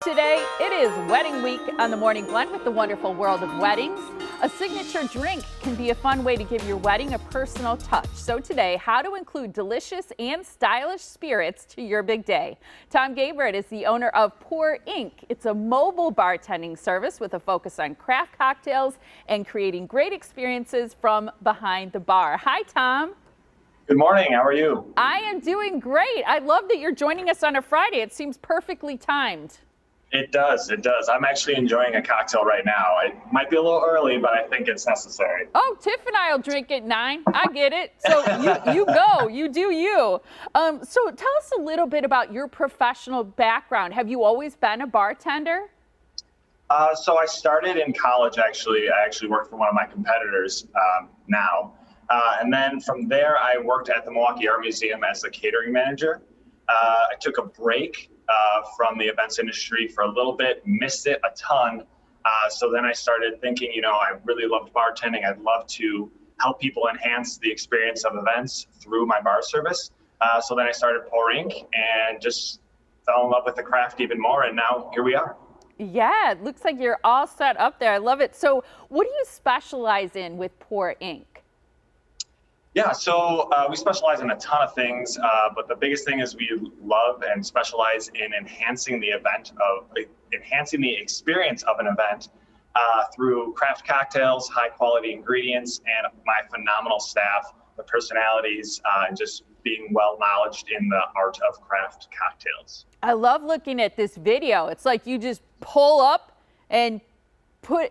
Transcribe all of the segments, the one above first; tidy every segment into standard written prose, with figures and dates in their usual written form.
Today, it is wedding week on the Morning Blend with the wonderful world of weddings. A signature drink can be a fun way to give your wedding a personal touch. So today, how to include delicious and stylish spirits to your big day. Tom Gabert is the owner of Pour Inc. It's a mobile bartending service with a focus on craft cocktails and creating great experiences from behind the bar. Hi, Tom. Good morning. How are you? I am doing great. I love that you're joining us on a Friday. It seems perfectly timed. It does. It does. I'm actually enjoying a cocktail right now. It might be a little early, but I think it's necessary. Oh, Tiff and I will drink at 9. I get it. So you go. You do you. So tell us a little bit about your professional background. Have you always been a bartender? So I started in college, actually. I actually worked for one of my competitors now. And then from there, I worked at the Milwaukee Art Museum as the catering manager. I took a break from the events industry for a little bit, missed it a ton. So then I started thinking, I really loved bartending. I'd love to help people enhance the experience of events through my bar service. So then I started Pour Inc. and just fell in love with the craft even more. And now here we are. Yeah, it looks like you're all set up there. I love it. So what do you specialize in with Pour Inc.? Yeah, so we specialize in a ton of things, but the biggest thing is we love and specialize in enhancing the experience of an event through craft cocktails, high quality ingredients, and my phenomenal staff, the personalities, and just being well knowledged in the art of craft cocktails. I love looking at this video. It's like you just pull up and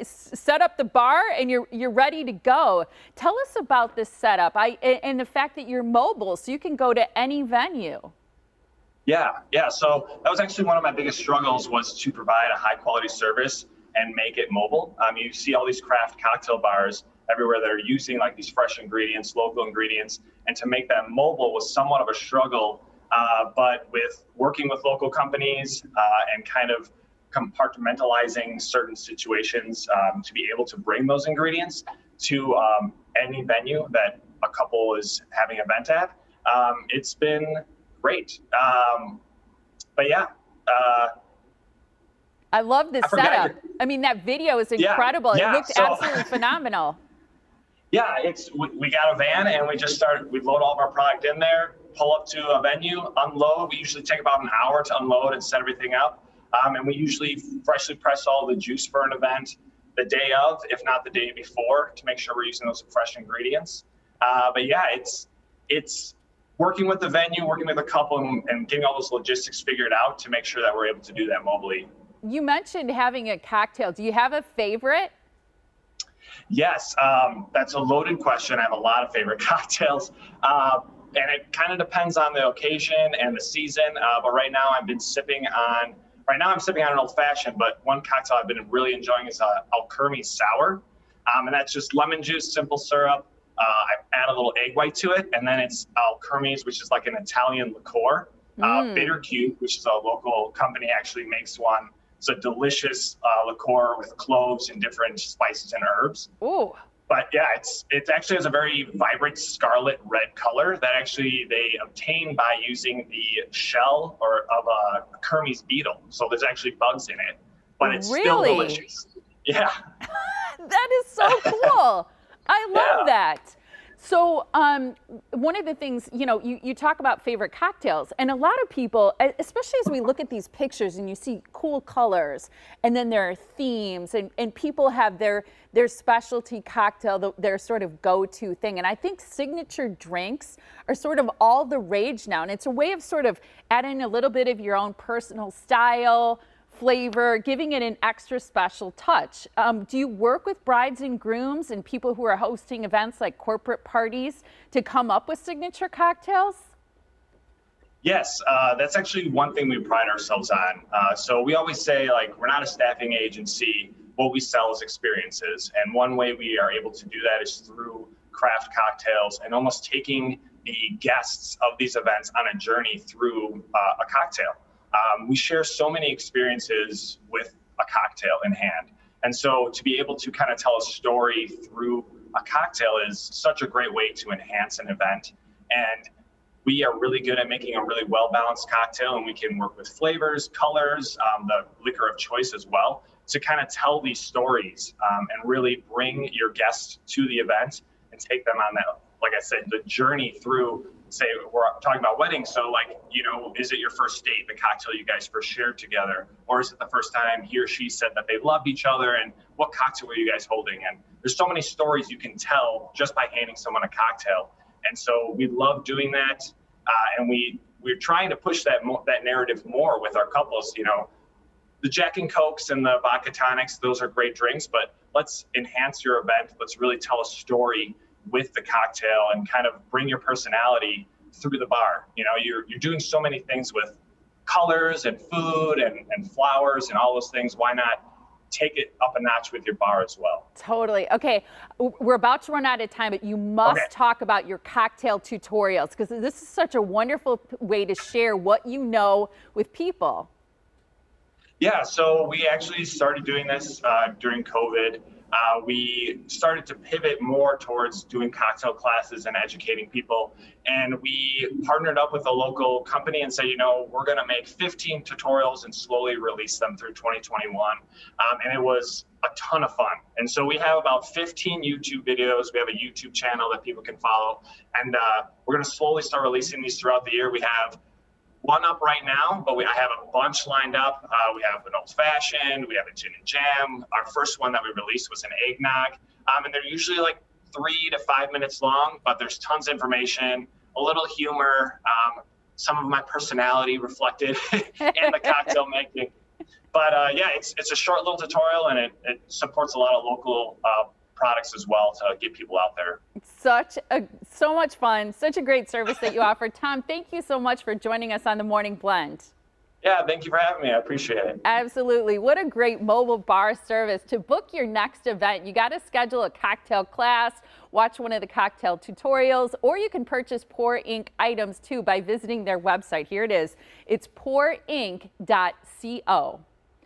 set up the bar and you're ready to go. Tell us about this setup and the fact that you're mobile, so you can go to any venue. Yeah. So that was actually one of my biggest struggles, was to provide a high quality service and make it mobile. You see all these craft cocktail bars everywhere that are using like these fresh ingredients, local ingredients, and to make that mobile was somewhat of a struggle. But with working with local companies and kind of compartmentalizing certain situations to be able to bring those ingredients to any venue that a couple is having an event at. It's been great. But yeah. I love this setup. I mean, that video is incredible. Yeah, it looked absolutely phenomenal. Yeah, we got a van and we load all of our product in there, pull up to a venue, unload. We usually take about an hour to unload and set everything up. And we usually freshly press all the juice for an event the day of, if not the day before, to make sure we're using those fresh ingredients. But yeah, it's working with the venue, working with a couple, and getting all those logistics figured out to make sure that we're able to do that mobily. You mentioned having a cocktail. Do you have a favorite? Yes, that's a loaded question. I have a lot of favorite cocktails. And it kind of depends on the occasion and the season. But right now I'm sipping on an old fashioned, but one cocktail I've been really enjoying is Alkermes Sour. And that's just lemon juice, simple syrup. I add a little egg white to it. And then it's Alkermes, which is like an Italian liqueur. Bitter Cube, which is a local company, actually makes one. It's a delicious liqueur with cloves and different spices and herbs. Ooh. But yeah, it actually has a very vibrant scarlet red color that actually they obtain by using the shell of a Hermes beetle. So there's actually bugs in it, but it's still delicious. Yeah. That is so cool. I love that. So one of the things, you talk about favorite cocktails, and a lot of people, especially as we look at these pictures and you see cool colors, and then there are themes, and people have their specialty cocktail, their sort of go-to thing. And I think signature drinks are sort of all the rage now. And it's a way of sort of adding a little bit of your own personal style, flavor, giving it an extra special touch. Do you work with brides and grooms and people who are hosting events like corporate parties to come up with signature cocktails? Yes, that's actually one thing we pride ourselves on. So we always say, like, we're not a staffing agency. What we sell is experiences. And one way we are able to do that is through craft cocktails and almost taking the guests of these events on a journey through a cocktail. We share so many experiences with a cocktail in hand. And so to be able to kind of tell a story through a cocktail is such a great way to enhance an event. And we are really good at making a really well-balanced cocktail, and we can work with flavors, colors, the liquor of choice as well, to kind of tell these stories and really bring your guests to the event and take them on that, like I said, the journey through, say, we're talking about weddings. So like, is it your first date, the cocktail you guys first shared together? Or is it the first time he or she said that they loved each other, and what cocktail were you guys holding? And there's so many stories you can tell just by handing someone a cocktail. And so we love doing that. And we're trying to push that narrative more with our couples. The Jack and Cokes and the vodka tonics, those are great drinks, but let's enhance your event. Let's really tell a story with the cocktail and kind of bring your personality through the bar. You're doing so many things with colors and food and flowers and all those things. Why not take it up a notch with your bar as well? Totally. Okay, we're about to run out of time, but you must talk about your cocktail tutorials, because this is such a wonderful way to share what you know with people. Yeah, so we actually started doing this during COVID. We started to pivot more towards doing cocktail classes and educating people. And we partnered up with a local company and said, we're going to make 15 tutorials and slowly release them through 2021. And it was a ton of fun. And so we have about 15 YouTube videos. We have a YouTube channel that people can follow. And we're going to slowly start releasing these throughout the year. We have one up right now, but I have a bunch lined up. We have an old fashioned, we have a gin and jam. Our first one that we released was an eggnog. And they're usually like 3 to 5 minutes long, but there's tons of information, a little humor, some of my personality reflected in the cocktail making. But yeah, it's a short little tutorial, and it supports a lot of local products as well to get people out there. So much fun, such a great service that you offer. Tom, thank you so much for joining us on the Morning Blend. Yeah, thank you for having me. I appreciate it. Absolutely. What a great mobile bar service. To book your next event, you got to schedule a cocktail class, watch one of the cocktail tutorials, or you can purchase Pour Inc. items too by visiting their website. Here it is. It's pourinc.co.